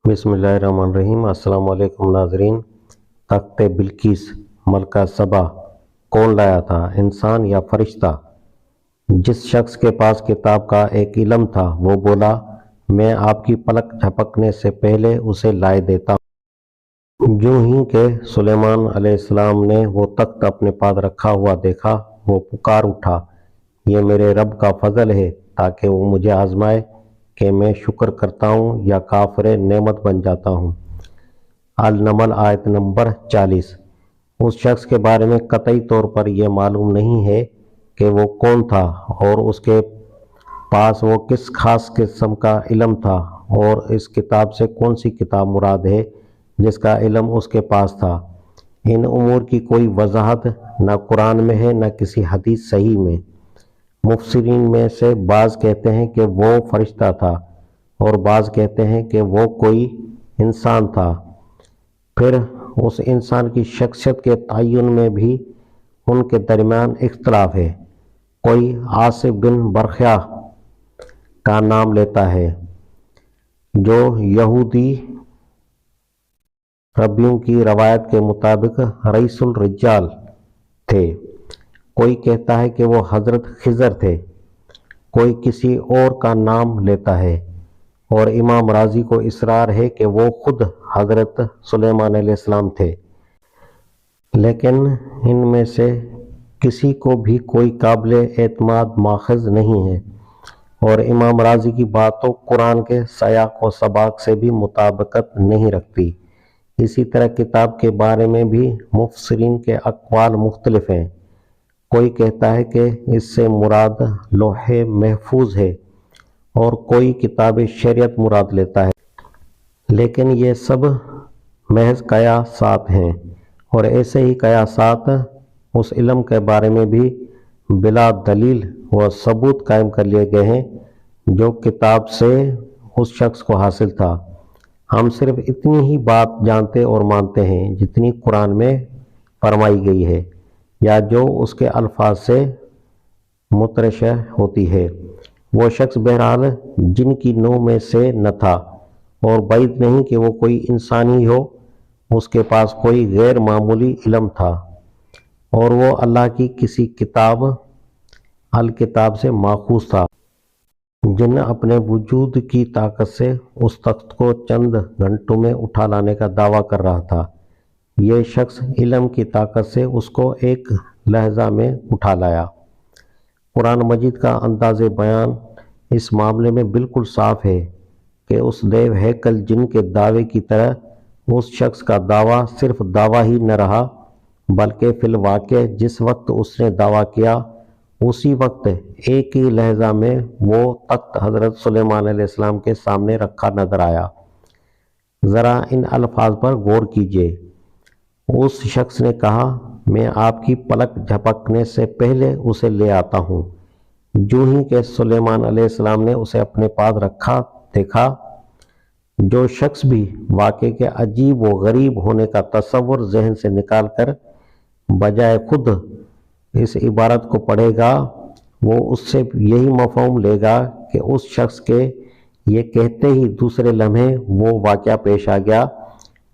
بسم اللہ الرحمن الرحیم۔ السلام علیکم ناظرین۔ تخت بلقیس ملکہ سبا کون لایا تھا، انسان یا فرشتہ؟ جس شخص کے پاس کتاب کا ایک علم تھا وہ بولا، میں آپ کی پلک جھپکنے سے پہلے اسے لائے دیتا ہوں۔ جو ہی کہ سلیمان علیہ السلام نے وہ تخت اپنے پاس رکھا ہوا دیکھا، وہ پکار اٹھا، یہ میرے رب کا فضل ہے تاکہ وہ مجھے آزمائے کہ میں شکر کرتا ہوں یا کافر نعمت بن جاتا ہوں۔ النمل آیت نمبر 40۔ اس شخص کے بارے میں قطعی طور پر یہ معلوم نہیں ہے کہ وہ کون تھا اور اس کے پاس وہ کس خاص قسم کا علم تھا اور اس کتاب سے کون سی کتاب مراد ہے جس کا علم اس کے پاس تھا۔ ان امور کی کوئی وضاحت نہ قرآن میں ہے نہ کسی حدیث صحیح میں۔ مفسرین میں سے بعض کہتے ہیں کہ وہ فرشتہ تھا اور بعض کہتے ہیں کہ وہ کوئی انسان تھا۔ پھر اس انسان کی شخصیت کے تعین میں بھی ان کے درمیان اختلاف ہے۔ کوئی عاصف بن برخیا کا نام لیتا ہے جو یہودی ربیوں کی روایت کے مطابق رئیس الرجال تھے۔ کوئی کہتا ہے کہ وہ حضرت خضر تھے، کوئی کسی اور کا نام لیتا ہے، اور امام راضی کو اصرار ہے کہ وہ خود حضرت سلیمان علیہ السلام تھے۔ لیکن ان میں سے کسی کو بھی کوئی قابل اعتماد ماخذ نہیں ہے، اور امام راضی کی بات تو قرآن کے سیاق و سباق سے بھی مطابقت نہیں رکھتی۔ اسی طرح کتاب کے بارے میں بھی مفسرین کے اقوال مختلف ہیں۔ کوئی کہتا ہے کہ اس سے مراد لوح محفوظ ہے اور کوئی کتاب شریعت مراد لیتا ہے، لیکن یہ سب محض قیاسات ہیں، اور ایسے ہی قیاسات اس علم کے بارے میں بھی بلا دلیل و ثبوت قائم کر لیے گئے ہیں جو کتاب سے اس شخص کو حاصل تھا۔ ہم صرف اتنی ہی بات جانتے اور مانتے ہیں جتنی قرآن میں فرمائی گئی ہے یا جو اس کے الفاظ سے مترشح ہوتی ہے۔ وہ شخص بہرحال جن کی نوع میں سے نہ تھا، اور بعید نہیں کہ وہ کوئی انسان ہی ہو۔ اس کے پاس کوئی غیر معمولی علم تھا، اور وہ اللہ کی کسی کتاب الکتاب سے ماخوذ تھا۔ جن اپنے وجود کی طاقت سے اس تخت کو چند گھنٹوں میں اٹھا لانے کا دعویٰ کر رہا تھا، یہ شخص علم کی طاقت سے اس کو ایک لحظہ میں اٹھا لایا۔ قرآن مجید کا انداز بیان اس معاملے میں بالکل صاف ہے کہ اس دیو ہیکل جن کے دعوے کی طرح اس شخص کا دعویٰ صرف دعویٰ ہی نہ رہا، بلکہ فی الواقع جس وقت اس نے دعویٰ کیا اسی وقت ایک ہی لحظہ میں وہ تخت حضرت سلیمان علیہ السلام کے سامنے رکھا نظر آیا۔ ذرا ان الفاظ پر غور کیجئے۔ اس شخص نے کہا، میں آپ کی پلک جھپکنے سے پہلے اسے لے آتا ہوں۔ جو ہی کہ سلیمان علیہ السلام نے اسے اپنے پاس رکھا دیکھا۔ جو شخص بھی واقعے کے عجیب و غریب ہونے کا تصور ذہن سے نکال کر بجائے خود اس عبارت کو پڑھے گا، وہ اس سے یہی مفہوم لے گا کہ اس شخص کے یہ کہتے ہی دوسرے لمحے وہ واقعہ پیش آ گیا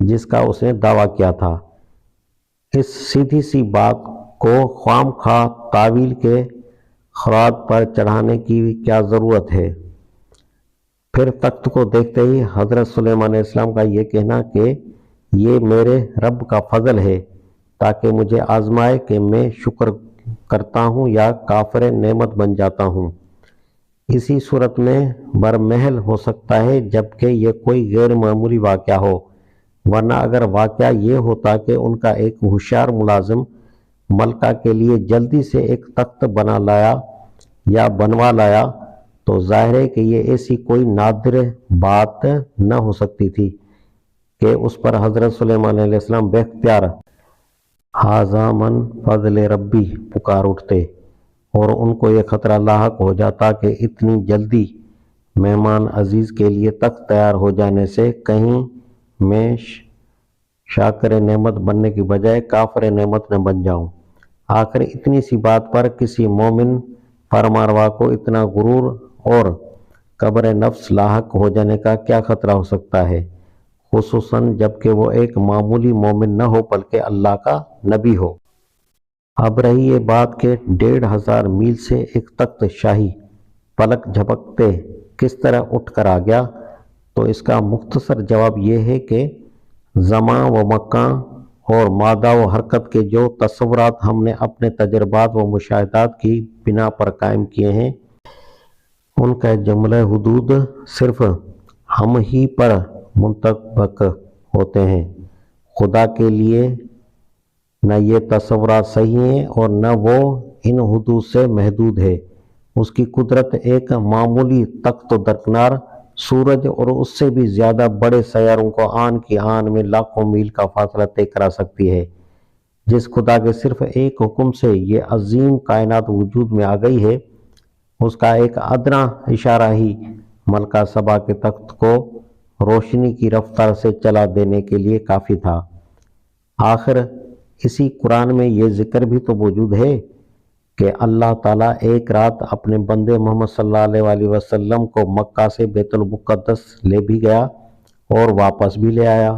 جس کا اس نے دعویٰ کیا تھا۔ اس سیدھی سی بات کو خواہ مخواہ تاویل کے خراج پر چڑھانے کی کیا ضرورت ہے؟ پھر تخت کو دیکھتے ہی حضرت سلیمان علیہ السلام کا یہ کہنا کہ یہ میرے رب کا فضل ہے تاکہ مجھے آزمائے کہ میں شکر کرتا ہوں یا کافر نعمت بن جاتا ہوں، اسی صورت میں برمحل ہو سکتا ہے جبکہ یہ کوئی غیر معمولی واقعہ ہو، ورنہ اگر واقعہ یہ ہوتا کہ ان کا ایک ہوشیار ملازم ملکہ کے لیے جلدی سے ایک تخت بنا لایا یا بنوا لایا تو ظاہر ہے کہ یہ ایسی کوئی نادر بات نہ ہو سکتی تھی کہ اس پر حضرت سلیمان علیہ السلام باختیار ھذا من فضل ربی پکار اٹھتے، اور ان کو یہ خطرہ لاحق ہو جاتا کہ اتنی جلدی مہمان عزیز کے لیے تخت تیار ہو جانے سے کہیں میں شاکر نعمت بننے کی بجائے کافر نعمت نہ بن جاؤں۔ آخر اتنی سی بات پر کسی مومن فرمانروا کو اتنا غرور اور کبر نفس لاحق ہو جانے کا کیا خطرہ ہو سکتا ہے؟ خصوصاً جب کہ وہ ایک معمولی مومن نہ ہو بلکہ اللہ کا نبی ہو۔ اب رہی یہ بات کہ 1500 میل سے ایک تخت شاہی پلک جھپکتے کس طرح اٹھ کر آ گیا، تو اس کا مختصر جواب یہ ہے کہ زمان و مکان اور مادہ و حرکت کے جو تصورات ہم نے اپنے تجربات و مشاہدات کی بنا پر قائم کیے ہیں، ان کا جملہ حدود صرف ہم ہی پر منطبق ہوتے ہیں۔ خدا کے لیے نہ یہ تصورات صحیح ہیں اور نہ وہ ان حدود سے محدود ہے۔ اس کی قدرت ایک معمولی تخت و درکنار سورج اور اس سے بھی زیادہ بڑے سیاروں کو آن کی آن میں لاکھوں میل کا فاصلہ طے کرا سکتی ہے۔ جس خدا کے صرف ایک حکم سے یہ عظیم کائنات وجود میں آ گئی ہے، اس کا ایک ادنا اشارہ ہی ملکہ سبا کے تخت کو روشنی کی رفتار سے چلا دینے کے لیے کافی تھا۔ آخر اسی قرآن میں یہ ذکر بھی تو موجود ہے کہ اللہ تعالیٰ ایک رات اپنے بندے محمد صلی اللہ علیہ وسلم کو مکہ سے بیت المقدس لے بھی گیا اور واپس بھی لے آیا۔